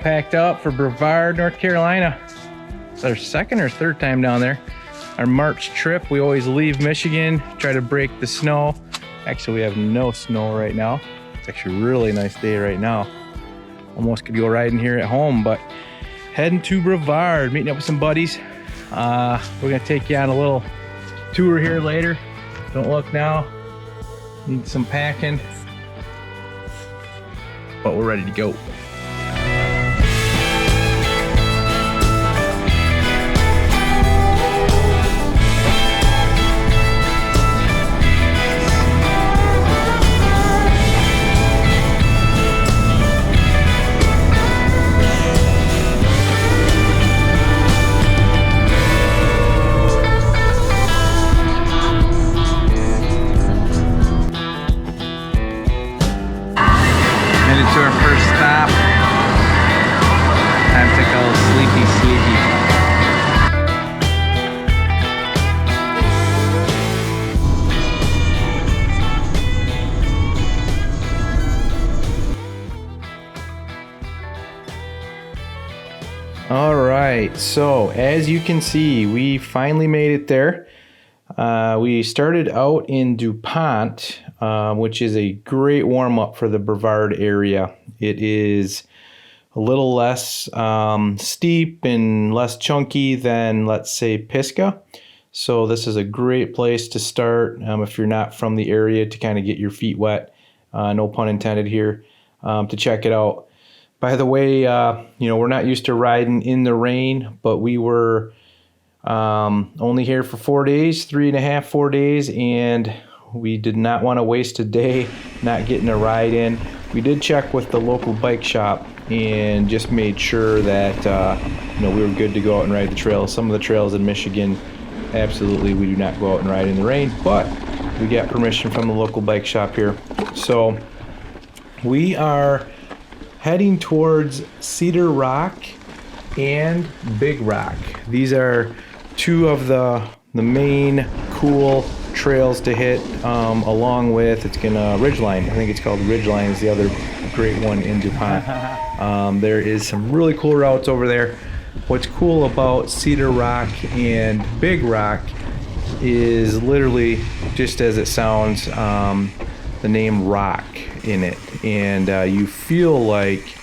packed up for Brevard, North Carolina. It's our second or third time down there. Our March trip, we always leave Michigan, try to break the snow. Actually, we have no snow right now. It's actually a really nice day right now. Almost could go riding here at home, but heading to Brevard, meeting up with some buddies. We're gonna take you on a little tour here later. Don't look now. Need some packing, but we're ready to go. To our first stop. Time to go sleepy. All right, so as you can see, we finally made it there. We started out in Dupont, which is a great warm-up for the Brevard area. It is a little less steep and less chunky than, let's say, Pisgah. So this is a great place to start if you're not from the area, to kind of get your feet wet, no pun intended here, to check it out. By the way, we're not used to riding in the rain, but we were only here for 4 days, 3.5, 4 days, and we did not want to waste a day not getting a ride in. We did check with the local bike shop and just made sure that we were good to go out and ride the trails. Some of the trails in Michigan, absolutely, we do not go out and ride in the rain, but we got permission from the local bike shop here. So we are heading towards Cedar Rock and Big Rock. These are two of the main cool trails to hit, along with Ridgeline. I think it's called Ridgeline is the other great one in Dupont. There is some really cool routes over there. What's cool about Cedar Rock and Big Rock is literally just as it sounds, the name rock in it, and you feel like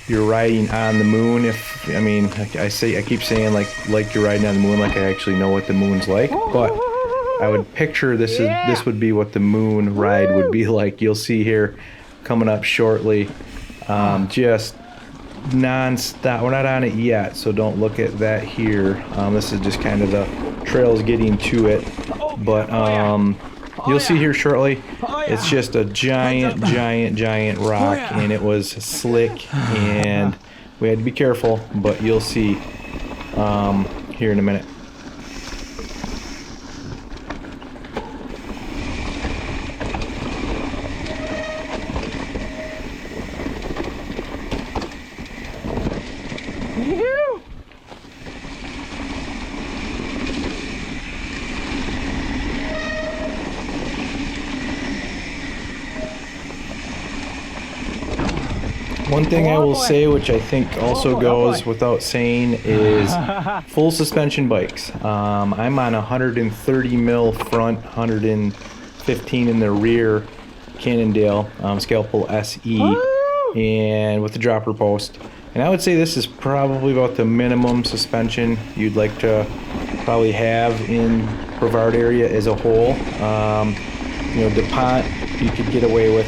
you're riding on the moon. I keep saying like you're riding on the moon, like I actually know what the moon's like, but I would picture this would be what the moon ride would be like. You'll see here coming up shortly, just non-stop. We're not on it yet, so don't look at that here. This is just kind of the trails getting to it, but you'll see here shortly. It's just a giant rock, and it was slick, and we had to be careful, but you'll see here in a minute. One thing I will say, which I think also goes without saying, is full suspension bikes. I'm on 130 mil front, 115 in the rear Cannondale Scalpel SE, and with the dropper post. And I would say this is probably about the minimum suspension you'd like to probably have in Brevard area as a whole. DuPont, you could get away with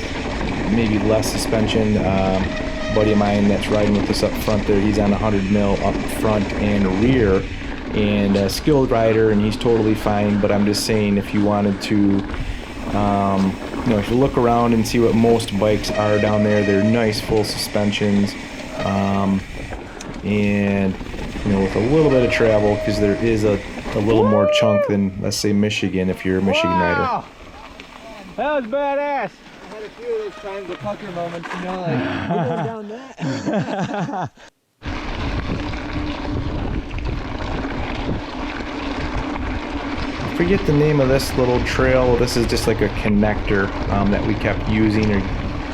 maybe less suspension. Buddy of mine that's riding with us up front there, he's on 100 mil up front and rear, and a skilled rider, and he's totally fine. But I'm just saying, if you wanted to, if you look around and see what most bikes are down there, they're nice full suspensions, and with a little bit of travel, because there is a little more chunk than, let's say, Michigan, if you're a Michigan rider. That was badass. I had a few of those times, the pucker moments, like, we're going down that. I forget the name of this little trail. This is just like a connector that we kept using, or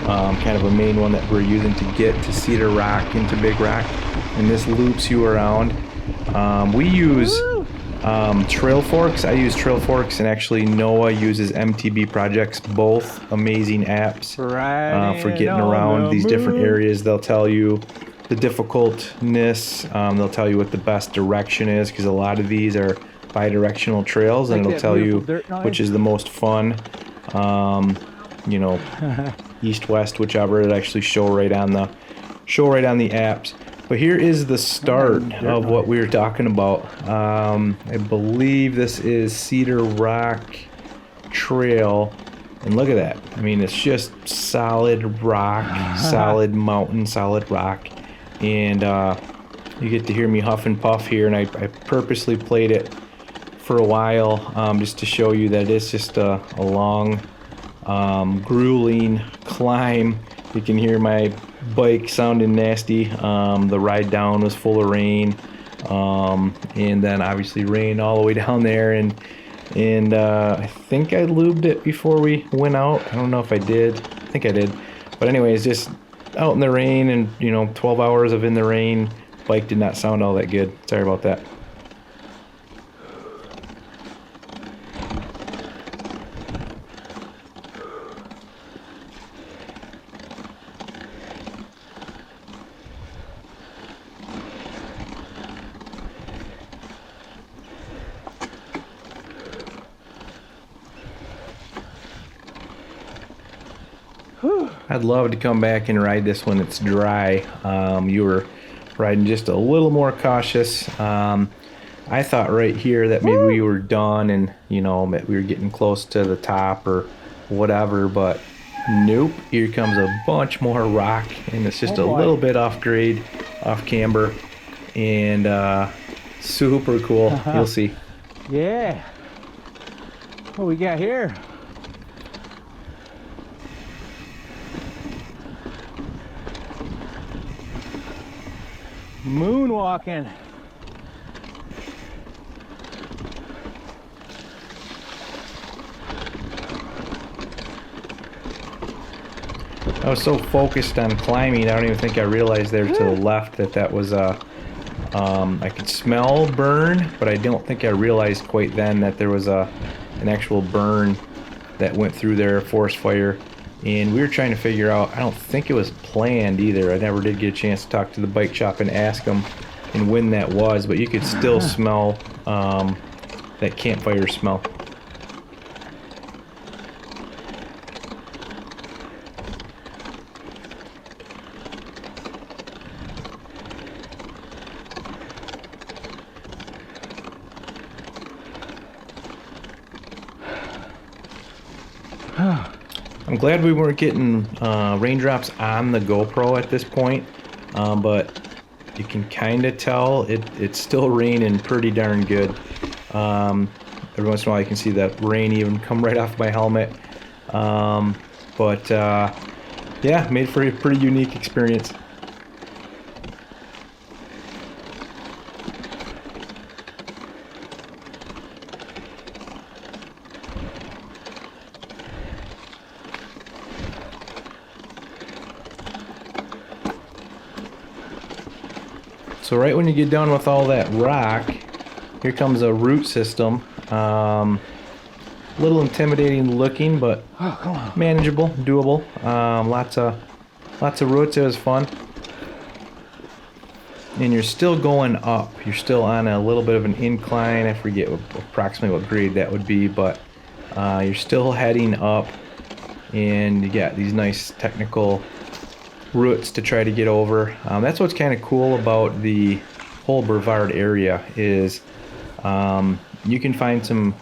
kind of a main one that we're using to get to Cedar Rock into Big Rock, and this loops you around. We use Trail Forks. I use Trail Forks, and actually Noah uses MTB Projects, both amazing apps for getting around these different areas. They'll tell you the difficultness, they'll tell you what the best direction is, because a lot of these are bi-directional trails, and it'll tell you which is the most fun, you know, east, west, whichever. It actually show right on the apps. But here is the start of what we were talking about. I believe this is Cedar Rock Trail, and look at that. I mean, it's just solid rock, solid mountain, solid rock, and you get to hear me huff and puff here, and I purposely played it for a while, just to show you that it's just a long, grueling climb. You can hear my bike sounding nasty. The ride down was full of rain, and then obviously rain all the way down there, and I think I lubed it before we went out. I don't know if I did. I think I did. But anyways, just out in the rain, and 12 hours of in the rain. Bike did not sound all that good. Sorry about that. I'd love to come back and ride this when it's dry. You were riding just a little more cautious. I thought right here that maybe we were done, and that we were getting close to the top or whatever, but nope. Here comes a bunch more rock, and it's just a little bit off grade, off camber, and super cool. You'll see. Yeah. What we got here? Moonwalking. I was so focused on climbing, I don't even think I realized there to the left that was I could smell burn, but I don't think I realized quite then that there was an actual burn that went through there, a forest fire. And we were trying to figure out, I don't think it was planned either. I never did get a chance to talk to the bike shop and ask them and when that was, but you could still smell that campfire smell. I'm glad we weren't getting raindrops on the GoPro at this point, but you can kind of tell it's still raining pretty darn good. Every once in a while you can see that rain even come right off my helmet. But yeah, made for a pretty unique experience. So right when you get done with all that rock, here comes a root system. A little intimidating looking, but manageable, doable. Lots of roots. It was fun. And you're still going up. You're still on a little bit of an incline. I forget approximately what grade that would be, but you're still heading up, and you got these nice technical roots to try to get over. That's what's kind of cool about the whole Brevard area is you can find some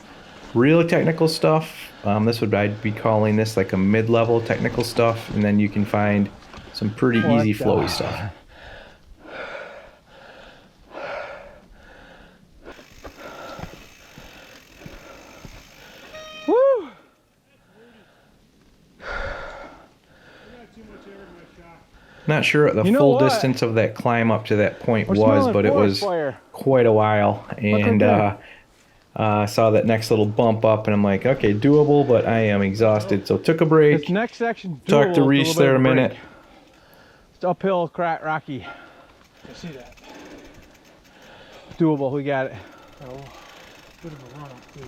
real technical stuff. I'd be calling this like a mid-level technical stuff, and then you can find some pretty easy flowy stuff. Not sure what the full distance of that climb up to that point was, but it was quite a while. And I saw that next little bump up, and I'm like, okay, doable, but I am exhausted. So took a break. This next section. Talked to Reese there a minute. It's uphill, rocky. I see that. Doable. We got it. Oh, bit of a run up too.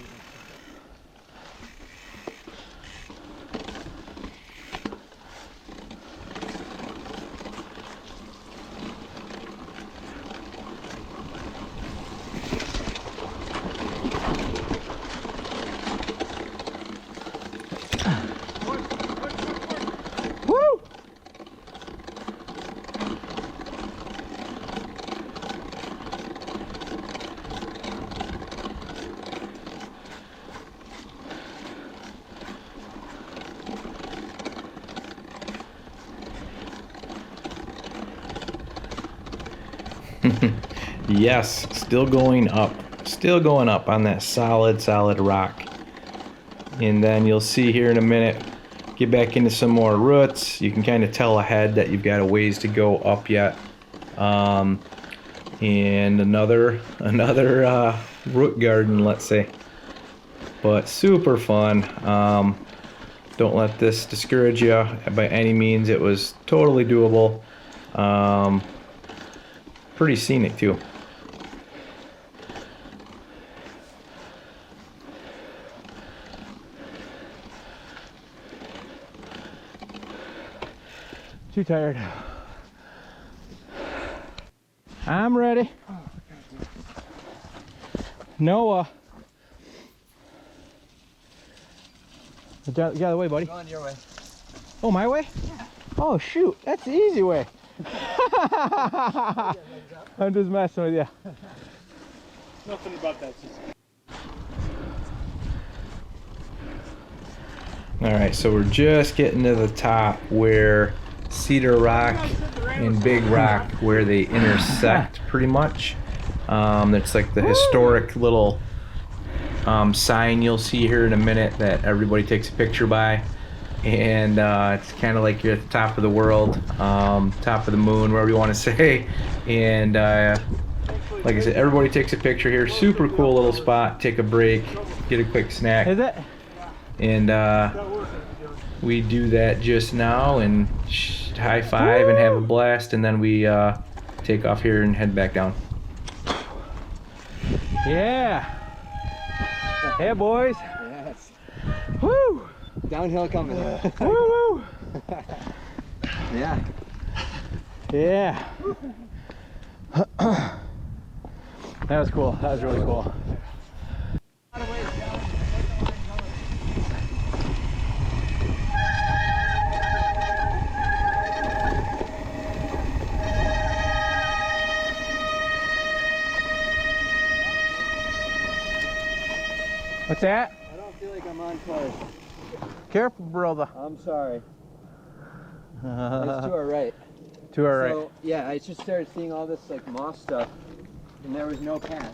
Woo! Yes, still going up on that solid rock. And then you'll see here in a minute, get back into some more roots. You can kind of tell ahead that you've got a ways to go up yet. And another root garden, let's say. But super fun. Don't let this discourage you by any means. It was totally doable. Pretty scenic too. Too tired. I'm ready. Noah. Get out of the way, buddy. Going your way. Oh, my way? Yeah. Oh, shoot. That's the easy way. I'm just messing with you. Nothing about that. All right, so we're just getting to the top where Cedar Rock and Big Rock, where they intersect pretty much. It's like the historic little sign you'll see here in a minute that everybody takes a picture by. And it's kind of like you're at the top of the world, top of the moon, whatever you want to say. And like I said, everybody takes a picture here. Super cool little spot. Take a break, get a quick snack. Is it? And we do that just now and high five and have a blast, and then we take off here and head back down. Yeah. Hey, boys. Yes. Woo. Downhill coming. Woo. Yeah. Yeah. That was cool. That was really cool. What's that? I don't feel like I'm on course. Careful, brother. I'm sorry. It's to our right. To our right. So, yeah, I just started seeing all this like moss stuff, and there was no path.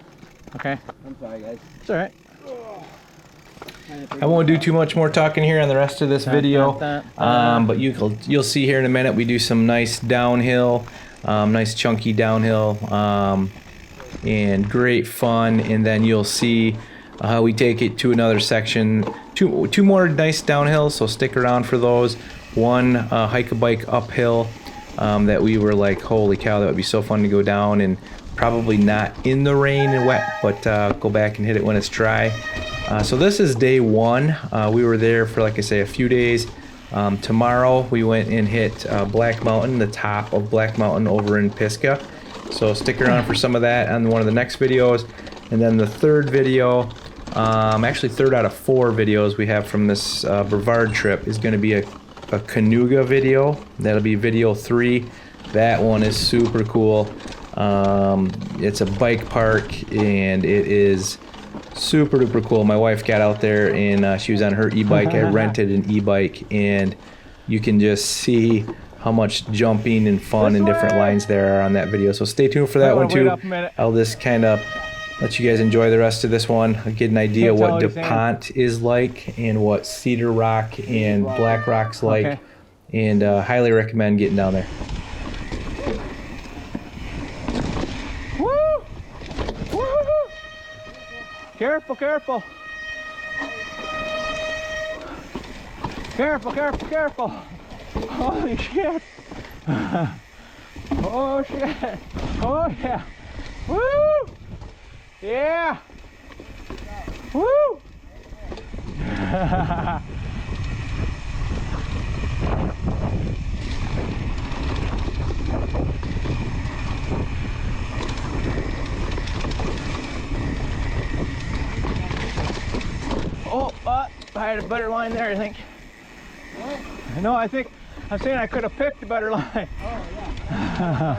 Okay. I'm sorry, guys. It's all right. I won't do too much more talking here on the rest of this video, but you'll see here in a minute we do some nice downhill, nice chunky downhill, and great fun. And then you'll see how we take it to another section, two more nice downhills, so stick around for those. One hike a bike uphill that we were like, holy cow, that would be so fun to go down, and probably not in the rain and wet, but go back and hit it when it's dry. So this is day one. We were there for, like I say, a few days. Tomorrow we went and hit Black Mountain, the top of Black Mountain over in Pisgah. So stick around for some of that on one of the next videos. And then the third video, actually third out of 4 videos we have from this Brevard trip, is going to be a Canoga video. That'll be video 3. That one is super cool. It's a bike park, and it is super duper cool. My wife got out there and she was on her e-bike. I rented an e-bike, and you can just see how much jumping and fun and different lines there are on that video. So stay tuned for that one too. I'll just kind of let you guys enjoy the rest of this one. I'll get an idea what Dupont is like and what Cedar Rock and Black Rock's like, and highly recommend getting down there. Careful, careful. Careful, careful, careful. Holy shit. Oh shit. Oh yeah. Woo! Yeah. Woo! Oh, I had a better line there, I think. What? No, I think, I'm saying I could have picked a better line. Oh, yeah.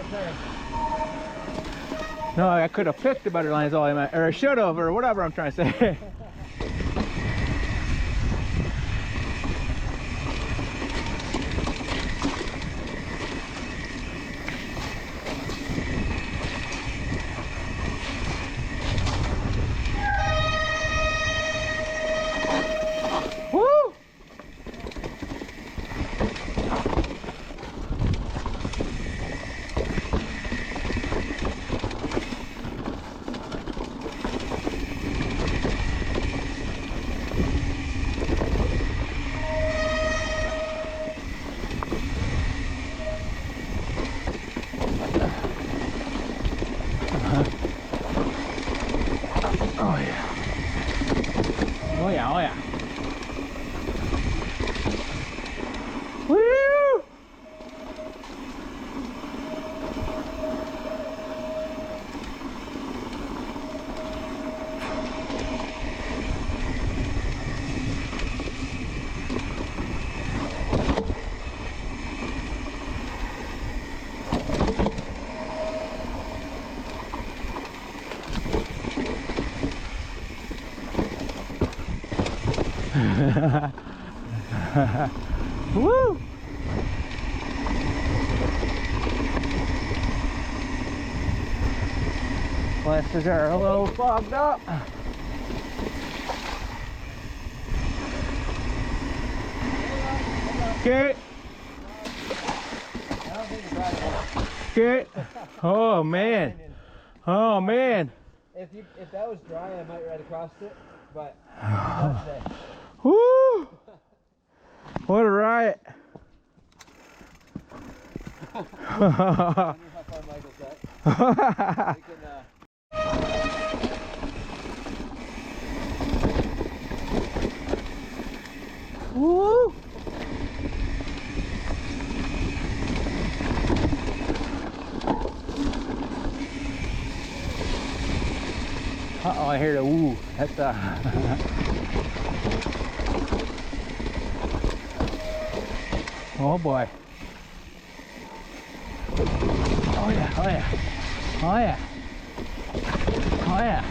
No, I could have picked a better line is all I meant. Or I should have, or whatever I'm trying to say. Oh yeah, oh yeah. Woo! Woo! Glasses are a little fogged up. Okay. Okay. Oh man. Oh man. If that was dry, I might ride across it, but not today. Woo! What a riot. I wonder how far Michael's at. We can, Woo! Uh-oh, I hear the woo. That's oh boy. Oh yeah, oh yeah. Oh yeah. Oh yeah.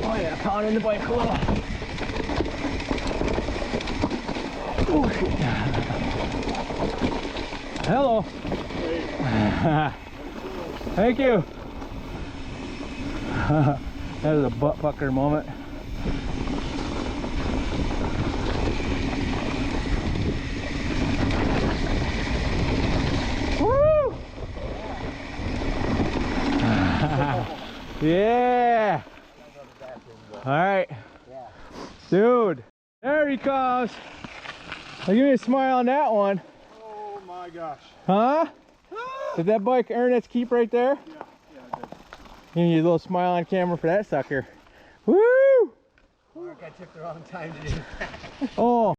Oh yeah, pounding the bike a little. Oh shit. Hello. Thank you. That was a butt fucker moment. Woo! Yeah. All right. Dude, there he comes. Give me a smile on that one. Oh my gosh. Huh? Did that bike earn its keep right there? Yeah, it did. Give me a little smile on camera for that sucker. Woo! Mark, I took the wrong time to do that. Oh.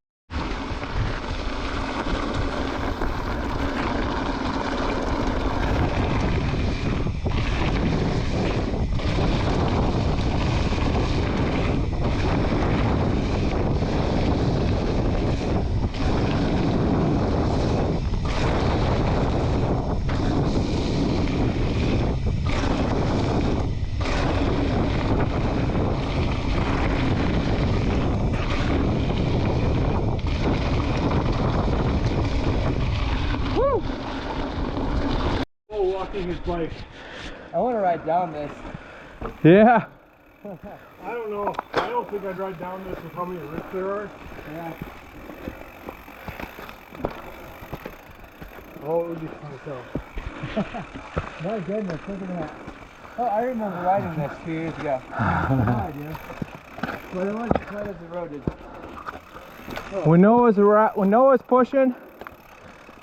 Walking his bike. I want to ride down this. Yeah. I don't know. I don't think I'd ride down this with how many rifts there are. Yeah. Oh, it would be fun as hell. My goodness, look at that. Oh, I remember riding this 2 years ago. No idea. But it wasn't quite as eroded. When Noah's pushing,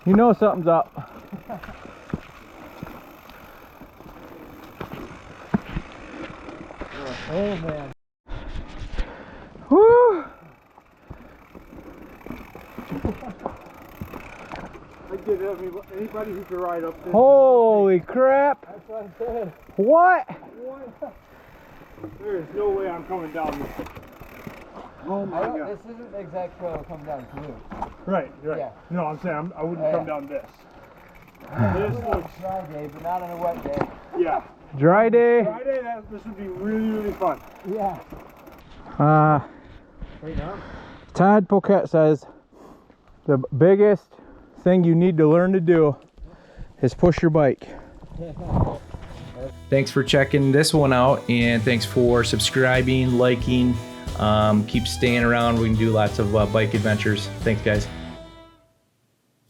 you know something's up. Oh man. Woo! I'd give anybody who could ride up this. Holy crap! That's what I said. What? There is no way I'm coming down this. Oh my god. This isn't the exact trail coming down to you. Right. Yeah. No, I'm saying I wouldn't come down this. This On looks, a dry day, but not on a wet day. yeah. Dry day. Friday, this would be really, really fun. Yeah. Right now? Todd Poquette says the biggest thing you need to learn to do is push your bike. Thanks for checking this one out, and thanks for subscribing, liking. Keep staying around. We can do lots of bike adventures. Thanks, guys.